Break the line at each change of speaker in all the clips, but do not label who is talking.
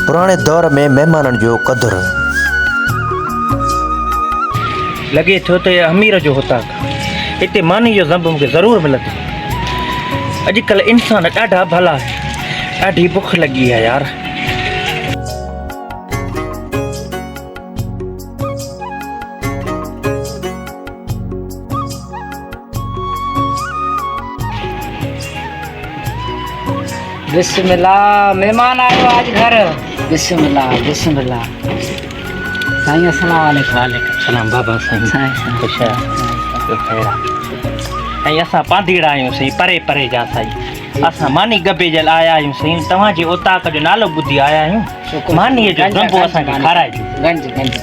पुराने दौर में मेहमानन जो कदर
लगे थो तो अमीर जो होता इतने मानी जो ज़ंब मूंखे ज़रूर मिलंदो। अॼुकल्ह इंसान ॾाढा भला है, ॾाढी बुख लगी है यार।
बिस्मिल्लाह, मेहमान आयो आज घर। बिस्मिल्लाह बिस्मिल्लाह। साईं अस्सलाम वालेकुम।
वालेकुम सलाम बाबा साईं।
साईं
ख़ुश ऐं असां पांधीड़ा आहियूं साईं, परे परे जा साईं। असां मानी गबे जे लाइ आया आहियूं साईं, तव्हांजे उताक जो नालो ॿुधी आया आहियूं। मानीअ जो ज़ंबो असांखे खाराइजो।
गंज गंज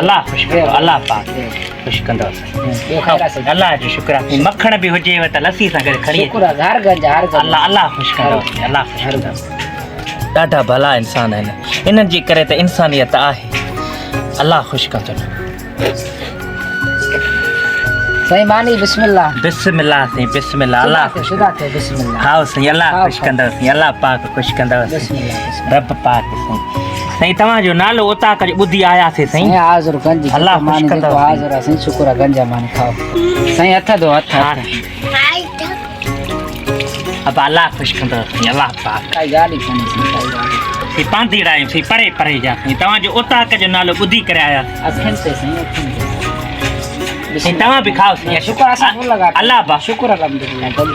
अलाह ख़ुशि कंदो, अलाह पाक ख़ुशि कंदो साईं। अलाह जो शुक्र आहे साईं। मखण बि हुजेव त लस्सी सां गॾु खणी
शुक्र आहे, हर गंज हर गंज।
अलाह अलाह ख़ुशि कंदो साईं, अलाह ख़ुशि कंदो। ॾाढा भला इंसान आहिनि, इन्हनि जे करे त इंसानियत आहे। अलाह ख़ुशि कंदो।
साईं मानी बिस्मिल्लाह।
बिस्मिल्लाह साईं, बिस्मिल्लाह। अलाह ख़ुशि कंदो।
बिस्मिल्लाह।
खाओ साईं, अलाह ख़ुशि कंदो साईं, अलाह पाक ख़ुशि कंदो साईं।
बिस्मिल्लाह।
रब पाक साईं। साईं तव्हांजो नालो उताक जो ॿुधी आयासीं साईं।
साईं हाज़िर गंज।
अलाह ख़ुशि
मानी
कंदो
जेको
साईं।
हाज़िर आहे साईं, शुक्र आहे गंज मानी खाओ। साईं हथ दो हथ।
अब अलाह ख़ुशि कंदो साईं, अलाह पाक।
काई ॻाल्हि ई कोन्हे साईं, काई ॻाल्हि।
साईं पांधीड़ा आहियूं साईं, परे परे जा साईं, तव्हांजो उताक जो नालो ॿुधी करे आयासीं।
अखियुनि ते साईं, अखियुनि ते।
साईं तव्हां बि खाओ साईं।
शुक्र आहे असां फुल लगा।
अलाह पाक।
शुक्र अल्हम्दुलिल्लाह गंज।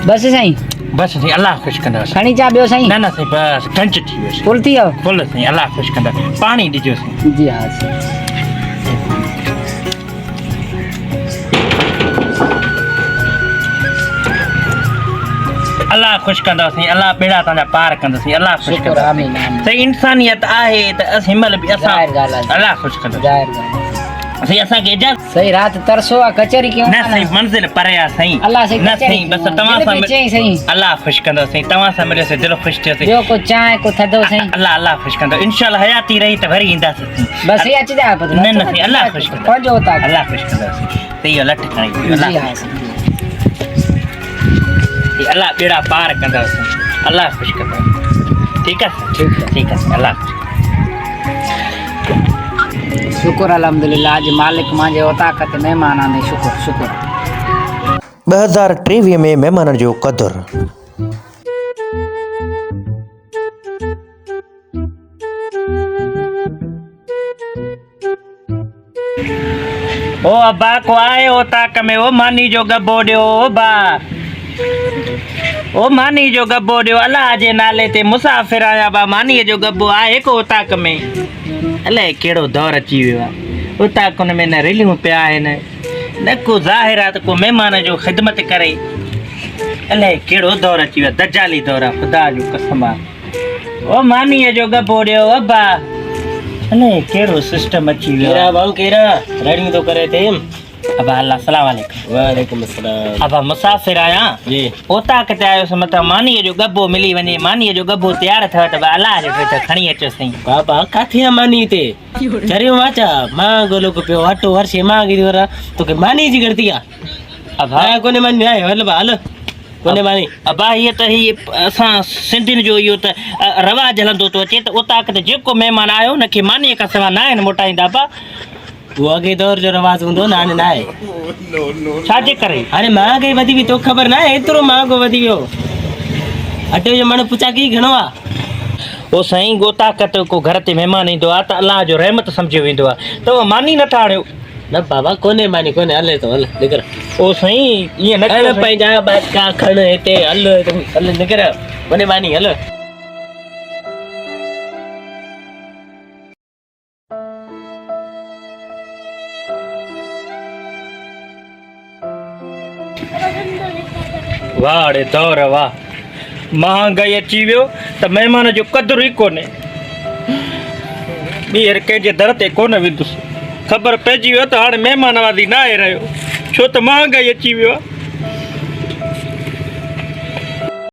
बस साईं,
बस साईं, अलाह ख़ुशि कंदो साईं।
खणी चा ॿियो साईं।
न न साईं, बस गंज थी वियो साईं।
फुल थी वियो।
फुल साईं, अलाह ख़ुशि कंदो। पाणी ॾिजो साईं।
जी हा साईं।
अलाह ख़ुशि कंदो साईं, अलाह बेड़ा तव्हांजा पार कंदो साईं, अलाह ख़ुशि
शुक्र
कंदो
आमीन आमीन।
साईं। इंसानियत आहे त असां हिमल बि असां
ज़ाहिर ॻाल्हि आहे।
अलाह ख़ुशि कंदो
ज़ाहिर ॻाल्हि आहे।
साईं। असांखे इजाज़त।
सही रात तरसो आहे कचहरी क्यों
न साईं, मंज़िल परे आहे साईं।
अल्लाह साईं
न साईं, बसि तव्हां सां
चई साईं।
अलाह ख़ुशि कंदो साईं, तव्हां सां मिलियो साईं, दिलि ख़ुशि थियो साईं।
ॿियो को चांहि को थधो साईं।
अलाह अलाह ख़ुशि कंदो। इंशाअल्लाह हयाती रही त वरी ईंदासीं साईं।
बस ही अची जा।
न न साईं, अलाह ख़ुशि कंदो।
पंहिंजो उताक।
अलाह ख़ुशि कंदो साईं। त इहो लठ खणी
जी
अलाह
हा साईं।
अलाह बेड़ा पार कंदो साईं, अलाह ख़ुशि कंदो। ठीकु आहे
ठीकु आहे।
ठीकु आहे अलाह ख़ुशि।
शुक्र अल्हम्दुलिल्लाह। आज मालिक मुंहिंजे उताक ते महिमान आने। शुक्र शुक्र।
2023 में मेहमानन जो कदर
ओ अब्बा को आए उताक में, ओ मानी जो गब्बो ॾियो। ओ बा, ओ मानी जो गब्बो ॾियो। अलाह जे नाले ते मुसाफ़िर आया बा, मानीअ जो गब्बो आहे को उताक में। अलाए कहिड़ो दौर अची वियो आहे। उताकुनि में न रिलियूं पिया आहिनि, न को ज़ाहिर आहे त को महिमान जो ख़िदमत करे। अलाए कहिड़ो दौर अची वियो आहे, दजाली दौर आहे, ख़ुदा जो कसम आहे। ओ मानीअ जो गब्बो ॾियो। अब्बा अलाए कहिड़ो सिस्टम अची वियो आहे।
भाऊ केरा रेडी तो करे थे।
अबा अल्लाह सलाम वालेकुम।
वालेकुम अस्सलाम।
अबा मुसाफ़िर आहियां
जी।
उताक ते आयोसि, मतिलबु मानीअ जो गब्बो मिली वञे, मानीअ जो गब्बो तयारु थियव त अलाह जो त खणी अचो साईं।
बाबा काथे मानी ते चरियो वाचा मां गोलो को पियो अटो वर्षे मां गिरी वरा तो के मानी जी गलती आ।
अबा
हां कोने मानी आए हल बा हल कोने मानी।
अबा ये त ही असां सिंधियुनि जो इहो त रवाज हलंदो थो अचे त उताक ते जेको महिमान आयो हुनखे मानीअ खां सवाइ न आहिनि मोटाईंदा। अबा
वो अगे दौर जो रवाज हूंदो न हाणे न आहे।
छाजे करे
हाणे महांगाई वधी वई तो ख़बर न आहे एतिरो महांगो वधी वियो। अटे जो मण पुछा की घणो आ।
ओ साईं गोताकत को घर ते महिमान ईंदो आहे त अलाह जो रहमत सम्झियो वेंदो आहे, त उहो मानी नथा आणियो।
न बाबा कोने मानी कोने हले तो हल निकर।
ओ साईं ईअं न
हल
कयो साईं।
पंहिंजा बादका खण हिते हल हल निकर कोने मानी हल।
वाह रे दौर वाह, महांगाई अची वियो त महिमान जो क़दुरु ई कोन्हे। ॿीहर कंहिंजे दर ते कोन विधुसि, ख़बर पइजी वियो त हाणे महिमान वादी न आहे रहियो, छो त महांगाई अची वियो आहे।